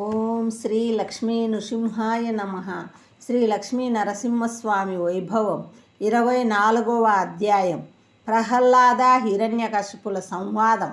ఓం శ్రీ లక్ష్మీ నృసింహాయ నమ. శ్రీ లక్ష్మీ నరసింహస్వామి వైభవం 24వ అధ్యాయం. ప్రహ్లాద హిరణ్యకశిపుల సంవాదం.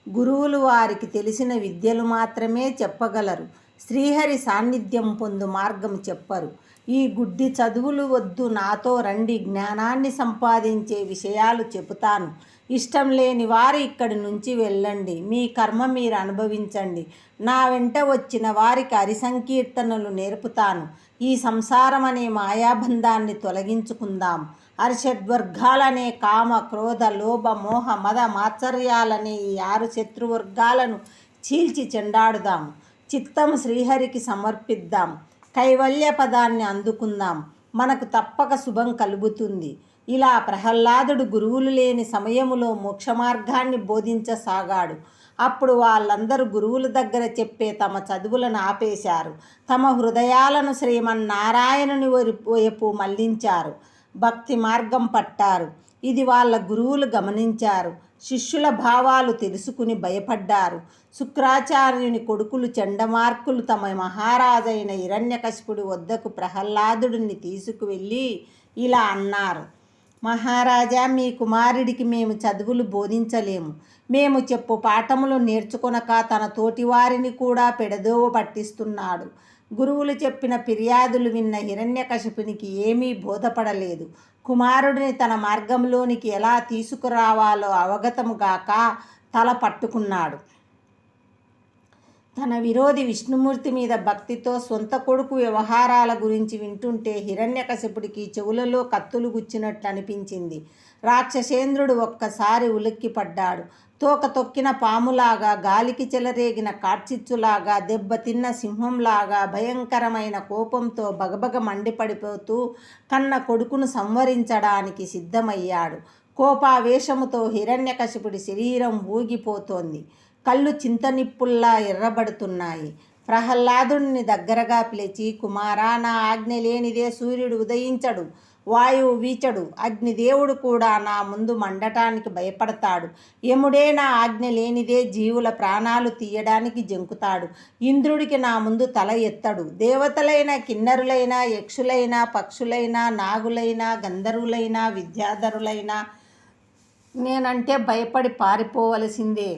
గురువులు వారికి తెలిసిన విద్యలు మాత్రమే చెప్పగలరు. శ్రీహరి సాన్నిధ్యం పొందు మార్గం చెప్పరు. ఈ గుడ్డి చదువులు వద్దు, నాతో రండి, జ్ఞానాన్ని సంపాదించే విషయాలు చెబుతాను. ఇష్టం లేని వారు ఇక్కడి నుంచి వెళ్ళండి, మీ కర్మ మీరు అనుభవించండి. నా వెంట వచ్చిన వారికి హరిసంకీర్తనలు నేర్పుతాను. ఈ సంసారం అనే మాయాబంధాన్ని తొలగించుకుందాం. అరిషడ్వర్గాలనే కామ, క్రోధ, లోభ, మోహ, మద, మాత్సర్యాలనే ఈ 6 శత్రువర్గాలను చీల్చి చెండాడుదాం. చిత్తం శ్రీహరికి సమర్పిద్దాం. కైవల్య పదాన్ని అందుకుందాం. మనకు తప్పక శుభం కలుగుతుంది. ఇలా ప్రహ్లాదుడు గురువులు లేని సమయములో మోక్షమార్గాన్ని బోధించసాగాడు. అప్పుడు వాళ్ళందరూ గురువుల దగ్గర చెప్పే తమ చదువులను ఆపేశారు. తమ హృదయాలను శ్రీమన్నారాయణుని వైపు మళ్లించారు. భక్తి మార్గం పట్టారు. ఇది వాళ్ళ గురువులు గమనించారు. శిష్యుల భావాలు తెలుసుకుని భయపడ్డారు. శుక్రాచార్యుని కొడుకులు చండమార్కులు తమ మహారాజైన హిరణ్యకశిపుడి వద్దకు ప్రహ్లాదుడిని తీసుకువెళ్ళి ఇలా అన్నారు: మహారాజా, మీ కుమారుడికి మేము చదువులు బోధించలేము. మేము చెప్పు పాఠములు నేర్చుకొనక తన తోటి వారిని కూడా పెడదోవ పట్టిస్తున్నాడు. గురువులు చెప్పిన ఫిర్యాదులు విన్న హిరణ్యకశిపునికి ఏమీ బోధపడలేదు. కుమారుడిని తన మార్గంలోనికి ఎలా తీసుకురావాలో అవగతముగాక తల పట్టుకున్నాడు. తన విరోధి విష్ణుమూర్తి మీద భక్తితో సొంత కొడుకు వ్యవహారాల గురించి వింటుంటే హిరణ్యకశిపుడికి చెవులలో కత్తులు గుచ్చినట్లు అనిపించింది. రాక్షసేంద్రుడు ఒక్కసారి ఉలిక్కిపడ్డాడు. తోక తొక్కిన పాములాగా, గాలికి చెలరేగిన కార్చిచ్చులాగా, దెబ్బతిన్న సింహంలాగా భయంకరమైన కోపంతో బగబగ మండిపడిపోతూ కన్న కొడుకును సంవరించడానికి సిద్ధమయ్యాడు. కోపావేశముతో హిరణ్యకశిపుడి శరీరం ఊగిపోతోంది. కళ్ళు చింతనిప్పుల్లా ఎర్రబడుతున్నాయి. ప్రహ్లాదుడిని దగ్గరగా పిలిచి, కుమారా, నా ఆజ్ఞ లేనిదే సూర్యుడు ఉదయించడు, వాయువు వీచడు, అగ్నిదేవుడు కూడా నా ముందు మండటానికి భయపడతాడు. యముడే నా ఆజ్ఞ లేనిదే జీవుల ప్రాణాలు తీయడానికి జంకుతాడు. ఇంద్రుడికి నా ముందు తల ఎత్తడు. దేవతలైన, కిన్నరులైన, యక్షులైన, పక్షులైన, నాగులైన, గంధర్వులైన, విద్యాధరులైన నేనంటే భయపడి పారిపోవలసిందే.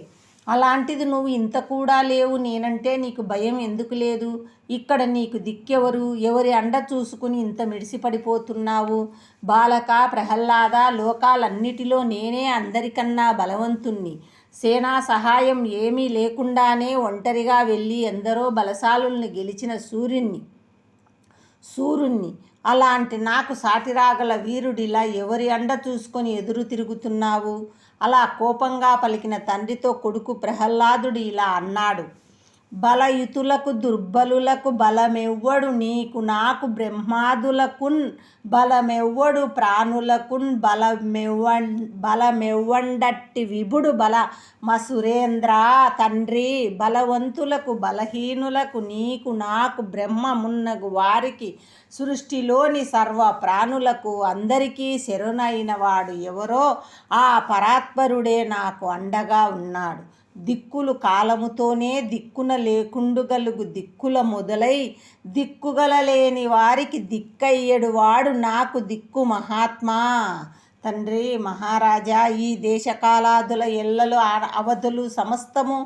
అలాంటిది నువ్వు ఇంత కూడా లేవు. నేనంటే నీకు భయం ఎందుకు లేదు? ఇక్కడ నీకు దిక్కెవరు? ఎవరి అండ చూసుకుని ఇంత మిడిసిపడిపోతున్నావు? బాలక, ప్రహ్లాద, లోకాలన్నిటిలో నేనే అందరికన్నా బలవంతుణ్ణి. సేనా సహాయం ఏమీ లేకుండానే ఒంటరిగా వెళ్ళి ఎందరో బలశాలుల్ని గెలిచిన సూర్యుణ్ణి. అలాంటి నాకు సాటిరాగల వీరుడిలా ఎవరి అండ చూసుకొని ఎదురు తిరుగుతున్నావు? అలా కోపంగా పలికిన తండ్రితో కొడుకు ప్రహ్లాదుడు ఇలా అన్నాడు: బలయుతులకు దుర్బలులకు బలమెవ్వడు, నీకు నాకు బ్రహ్మాదులకున్ బలమెవ్వడు, ప్రాణులకున్ బలమెవ్వండట్టి విభుడు బల మసురేంద్ర. తండ్రి, బలవంతులకు బలహీనులకు నీకు నాకు బ్రహ్మమున్నగు వారికి సృష్టిలోని సర్వ ప్రాణులకు అందరికీ శరణైన వాడు ఎవరో ఆ పరాత్పరుడే నాకు అండగా ఉన్నాడు. దిక్కులు కాలముతోనే దిక్కున లేకుండుగలుగు దిక్కుల మొదలై దిక్కుగల లేని వారికి దిక్కయ్యడు వాడు నాకు దిక్కు మహాత్మా. తండ్రి, మహారాజా, ఈ దేశకాలాదుల ఎల్లలు అవధులు సమస్తము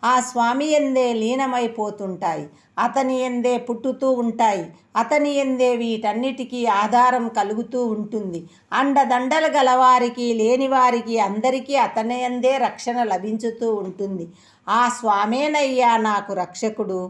ఆ స్వామి ఎందే లీనమైపోతుంటాయి. అతని ఎందే పుట్టుతూ ఉంటాయి. అతని ఎందే వీటన్నిటికీ ఆధారం కలుగుతూ ఉంటుంది. అండదండలు గలవారికి, లేనివారికి అందరికీ అతని ఎందే రక్షణ లభించుతూ ఉంటుంది. ఆ స్వామేనయ్యా నాకు రక్షకుడు.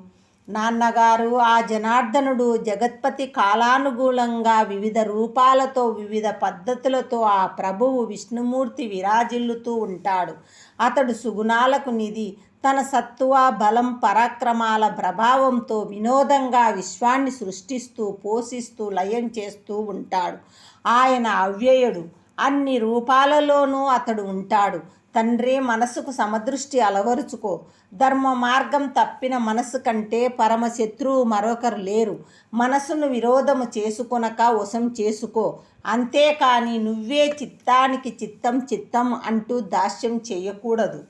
నాన్నగారు, ఆ జనార్దనుడు జగత్పతి కాలానుగుణంగా వివిధ రూపాలతో, వివిధ పద్ధతులతో ఆ ప్రభువు విష్ణుమూర్తి విరాజిల్లుతూ ఉంటాడు. అతడు సుగుణాలకు నిధి. తన సత్తువ, బలం, పరాక్రమాల ప్రభావంతో వినోదంగా విశ్వాన్ని సృష్టిస్తూ, పోషిస్తూ, లయం చేస్తూ ఉంటాడు. ఆయన అవ్యయుడు. అన్ని రూపాలలోనూ అతడు ఉంటాడు. తండ్రి, మనసుకు సమదృష్టి అలవరుచుకో. ధర్మ మార్గం తప్పిన మనసు కంటే పరమశత్రువు మరొకరు లేరు. మనసును విరోధము చేసుకొనక వశం చేసుకో. అంతేకాని నువ్వే చిత్తానికి చిత్తం చిత్తం అంటూ దాస్యం చేయకూడదు.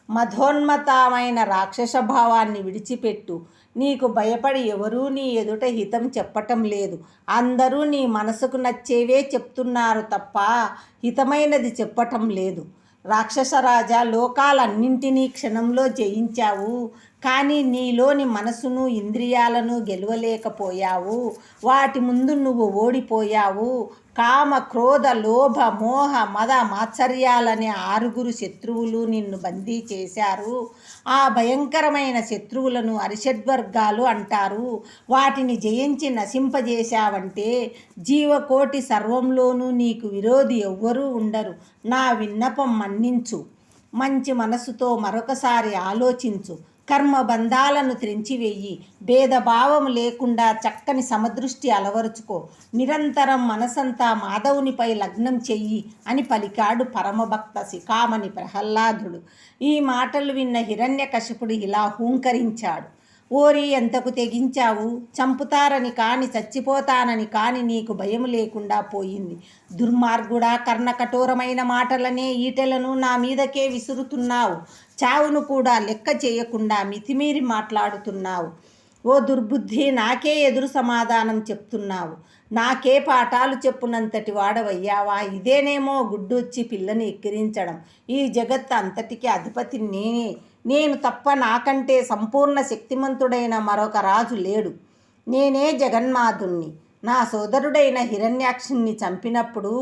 మధోన్మతమైన రాక్షస భావాన్ని విడిచిపెట్టు. నీకు భయపడి ఎవరూ నీ ఎదుట హితం చెప్పటం లేదు. అందరూ నీ మనసుకు నచ్చేవే చెప్తున్నారు తప్ప హితమైనది చెప్పటం లేదు. రాక్షసరాజా, లోకాలన్నింటినీ క్షణంలో జయించావు, కానీ నీలోని మనసును ఇంద్రియాలను గెలవలేకపోయావు. వాటి ముందు నువ్వు ఓడిపోయావు. కామ, క్రోధ, లోభ, మోహ, మద, మాత్సర్యాలనే 6 శత్రువులు నిన్ను బందీ చేశారు. ఆ భయంకరమైన శత్రువులను అరిషడ్వర్గాలు అంటారు. వాటిని జయించి నశింపజేశావంటే జీవకోటి సర్వంలోనూ నీకు విరోధి ఎవ్వరూ ఉండరు. నా విన్నపం మన్నించు. మంచి మనసుతో మరొకసారి ఆలోచించు. కర్మబంధాలను త్రెంచివేయి. భేదభావం లేకుండా చక్కని సమదృష్టి అలవరుచుకో. నిరంతరం మనసంతా మాధవునిపై లగ్నం చెయ్యి అని పలికాడు పరమభక్త శిఖామణి ప్రహ్లాదుడు. ఈ మాటలు విన్న హిరణ్యకశిపుడు ఇలా హూంకరించాడు. ఓరి, ఎంతకు తెగించావు? చంపుతారని కాని, చచ్చిపోతానని కాని నీకు భయం లేకుండా పోయింది. దుర్మార్గుడా, కర్ణకఠోరమైన మాటలనే ఈటెలను నా మీదకే విసురుతున్నావు. చావును కూడా లెక్క చేయకుండా మితిమీరి మాట్లాడుతున్నావు. ఓ దుర్బుద్ధి, నాకే ఎదురు సమాధానం చెప్తున్నావు. నాకే పాఠాలు చెప్పునంతటి వాడవయ్యావా? ఇదేనేమో గుడ్డొచ్చి పిల్లని ఎక్కిరించడం. ఈ జగత్ అంతటికి అధిపతి నేనే. నేను తప్ప నాకంటే సంపూర్ణ శక్తిమంతుడైన మరొక రాజు లేడు. నేనే జగన్మాధుణ్ణి. నా సోదరుడైన హిరణ్యాక్షుణ్ణి చంపినప్పుడు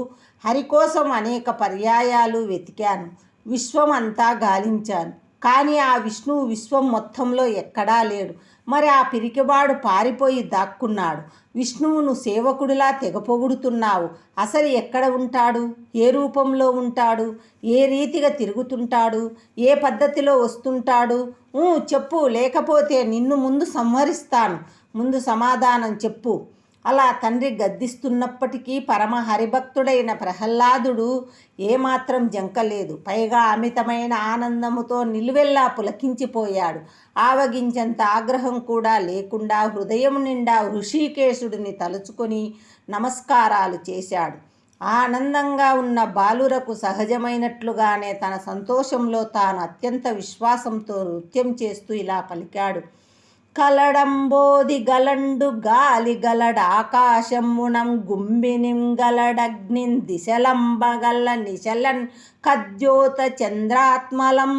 హరి కోసం అనేక పర్యాయాలు వెతికాను. విశ్వం అంతా గాలించాను, కానీ ఆ విష్ణువు విశ్వం మొత్తంలో ఎక్కడా లేడు. మరి ఆ పిరికివాడు పారిపోయి దాక్కున్నాడు. విష్ణువును సేవకుడిలా తెగపొగుడుతున్నావు. అసలు ఎక్కడ ఉంటాడు? ఏ రూపంలో ఉంటాడు? ఏ రీతిగా తిరుగుతుంటాడు? ఏ పద్ధతిలో వస్తుంటాడు? చెప్పు, లేకపోతే నిన్ను ముందు సంహరిస్తాను. ముందు సమాధానం చెప్పు. అలా తండ్రి గద్దిస్తున్నప్పటికీ పరమ హరిభక్తుడైన ప్రహ్లాదుడు ఏమాత్రం జంకలేదు. పైగా అమితమైన ఆనందముతో నిలువెల్లా పులకించిపోయాడు. ఆవగించంత ఆగ్రహం కూడా లేకుండా హృదయం నిండా ఋషికేశుడిని తలుచుకొని నమస్కారాలు చేశాడు. ఆనందంగా ఉన్న బాలురకు సహజమైనట్లుగానే తన సంతోషంలో తాను అత్యంత విశ్వాసంతో నృత్యం చేస్తూ ఇలా పలికాడు. కలడంబోది గలండు గాలి గలడ ఆకాశమునం గుంబినిం గలడగ్నిన్ దిశలంబగల్ల నిశలన్ కద్యోత చంద్రాత్మలం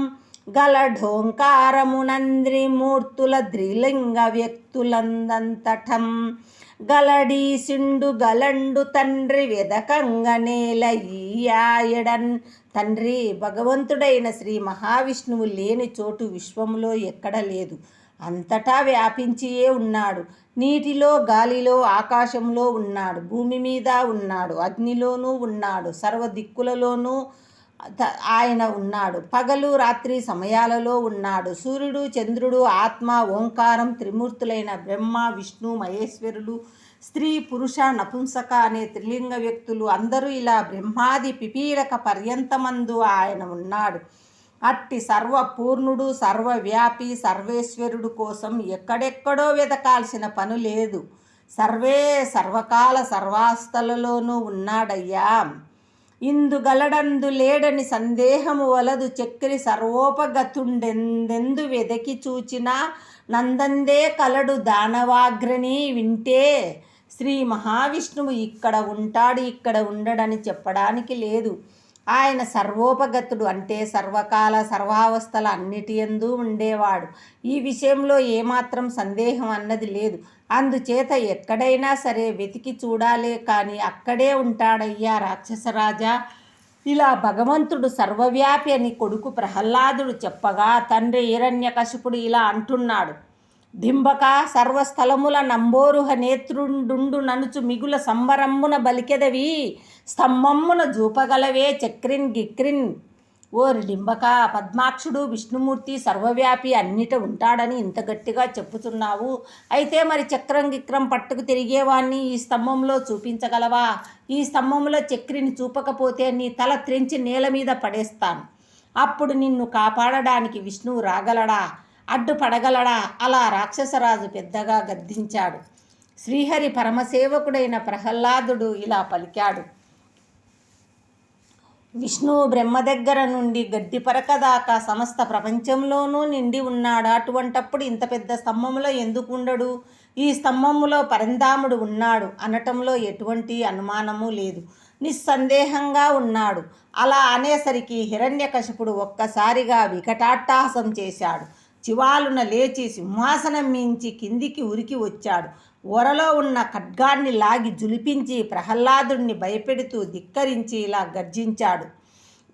గలఢోంకారమునంద్రిమూర్తుల ద్రిలింగ వ్యక్తులందంతటం గలడీసిండు గలండు తండ్రి వెదకంగ నేల ఈయాయడన్. తండ్రి, భగవంతుడైన శ్రీ మహావిష్ణువు లేని చోటు విశ్వంలో ఎక్కడ లేదు. అంతటా వ్యాపించియే ఉన్నాడు. నీటిలో, గాలిలో, ఆకాశంలో ఉన్నాడు. భూమి మీద ఉన్నాడు. అగ్నిలోనూ ఉన్నాడు. సర్వ దిక్కులలోనూ ఆయన ఉన్నాడు. పగలు రాత్రి సమయాలలో ఉన్నాడు. సూర్యుడు, చంద్రుడు, ఆత్మ, ఓంకారం, త్రిమూర్తులైన బ్రహ్మ, విష్ణు, మహేశ్వరులు, స్త్రీ, పురుష, నపుంసక అనే త్రిలింగ వ్యక్తులు అందరూ ఇలా బ్రహ్మాది పిపీలక పర్యంతమందు ఆయన ఉన్నాడు. అట్టి సర్వపూర్ణుడు, సర్వవ్యాపి, సర్వేశ్వరుడు కోసం ఎక్కడెక్కడో వెతకాల్సిన పని లేదు. సర్వకాల సర్వాస్థలలోనూ ఉన్నాడయ్యా. ఇందుగలడందు లేడని సందేహము వలదు. చక్రి సర్వోపగతుండెందెందు వెదకి చూచినా నందందే కలడు దానవాగ్రని. వింటే శ్రీ మహావిష్ణువు ఇక్కడ ఉంటాడు, ఇక్కడ ఉండడని చెప్పడానికి లేదు. ఆయన సర్వోపగతుడు, అంటే సర్వకాల సర్వావస్థల అన్నిటియందు ఉండేవాడు. ఈ విషయంలో ఏమాత్రం సందేహం అన్నది లేదు. అందుచేత ఎక్కడైనా సరే వెతికి చూడాలే కానీ అక్కడే ఉంటాడయ్యా రాక్షసరాజా. ఇలా భగవంతుడు సర్వవ్యాపి అని కొడుకు ప్రహ్లాదుడు చెప్పగా తండ్రి హిరణ్యకశిపుడు ఇలా అంటున్నాడు. డింబక, సర్వస్థలముల నంబోరుహ నేత్రుండు ననుచు మిగుల సంబరమ్మున బలికెదవి స్తంభమ్మున జూపగలవే చక్రిన్ గిక్రిన్. ఓరి డింబక, పద్మాక్షుడు విష్ణుమూర్తి సర్వవ్యాపి అన్నిట ఉంటాడని ఇంత గట్టిగా చెప్పుతున్నావు. అయితే మరి చక్రం గిక్రం పట్టుకు తిరిగేవాణ్ణి ఈ స్తంభంలో చూపించగలవా? ఈ స్తంభంలో చక్రిని చూపకపోతే నీ తల త్రెంచి నేల మీద పడేస్తాను. అప్పుడు నిన్ను కాపాడడానికి విష్ణువు రాగలడా? అడ్డుపడగలడా? అలా రాక్షసరాజు పెద్దగా గద్దించాడు. శ్రీహరి పరమసేవకుడైన ప్రహ్లాదుడు ఇలా పలికాడు. విష్ణువు బ్రహ్మ దగ్గర నుండి గడ్డి పరక దాకా సమస్త ప్రపంచంలోనూ నిండి ఉన్నాడు. అటువంటప్పుడు ఇంత పెద్ద స్తంభంలో ఎందుకు ఉండడు? ఈ స్తంభంలో పరంధాముడు ఉన్నాడు అనటంలో ఎటువంటి అనుమానము లేదు. నిస్సందేహంగా ఉన్నాడు. అలా అనేసరికి హిరణ్యకశిపుడు ఒక్కసారిగా వికటాట్టహాసం చేశాడు. చివాలున లేచి సింహాసనం మించి కిందికి ఉరికి వచ్చాడు. ఓరలో ఉన్న ఖడ్గాన్ని లాగి జులిపించి ప్రహ్లాదుడిని భయపెడుతూ ధిక్కరించి ఇలా గర్జించాడు.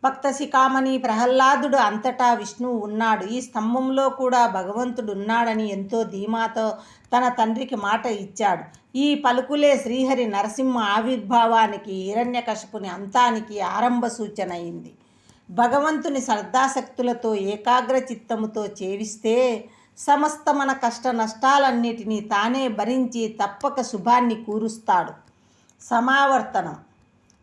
భక్త శిఖామణి ప్రహ్లాదుడు అంతటా విష్ణువు ఉన్నాడు. ఈ స్తంభంలో కూడా భగవంతుడు ఉన్నాడని ఎంతో ధీమాతో తన తండ్రికి మాట ఇచ్చాడు. ఈ పలుకులే శ్రీహరి నరసింహ ఆవిర్భావానికి, హిరణ్యకశిపుని అంతానికి ఆరంభ సూచన అయింది. భగవంతుని శ్రద్ధాశక్తులతో ఏకాగ్ర చిత్తముతో చేవిస్తే సమస్త మన కష్ట నష్టాలన్నిటినీ తానే భరించి తప్పక శుభాన్ని కూరుస్తాడు. సమావర్తనం.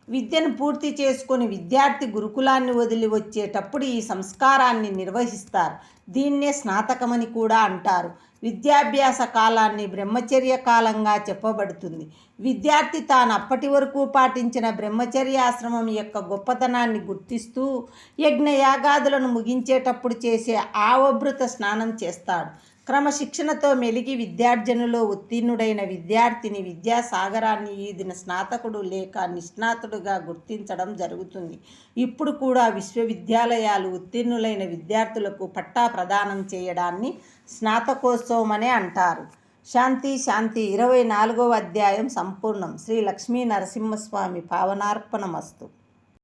విద్యను పూర్తి చేసుకొని విద్యార్థి గురుకులాన్ని వదిలి వచ్చేటప్పుడు ఈ సంస్కారాన్ని నిర్వహిస్తారు. దీన్నే స్నాతకమని కూడా అంటారు. విద్యాభ్యాస కాలాన్ని బ్రహ్మచర్య కాలంగా చెప్పబడుతుంది. విద్యార్థి తాను అప్పటి వరకు పాటించిన బ్రహ్మచర్యాశ్రమం యొక్క గొప్పతనాన్ని గుర్తిస్తూ యజ్ఞయాగాదులను ముగించేటప్పుడు చేసే ఆవభృత స్నానం చేస్తాడు. క్రమశిక్షణతో మెలిగి విద్యార్జనలో ఉత్తీర్ణుడైన విద్యార్థిని విద్యాసాగరాన్ని ఈదిన స్నాతకుడు లేక నిష్ణాతుడుగా గుర్తించడం జరుగుతుంది. ఇప్పుడు కూడా విశ్వవిద్యాలయాలు ఉత్తీర్ణులైన విద్యార్థులకు పట్టా ప్రదానం చేయడాన్ని స్నాతకోత్సవం అనే అంటారు. శాంతి శాంతి. 24వ అధ్యాయం సంపూర్ణం. శ్రీ లక్ష్మీ నరసింహస్వామి పావనార్పణమస్తు.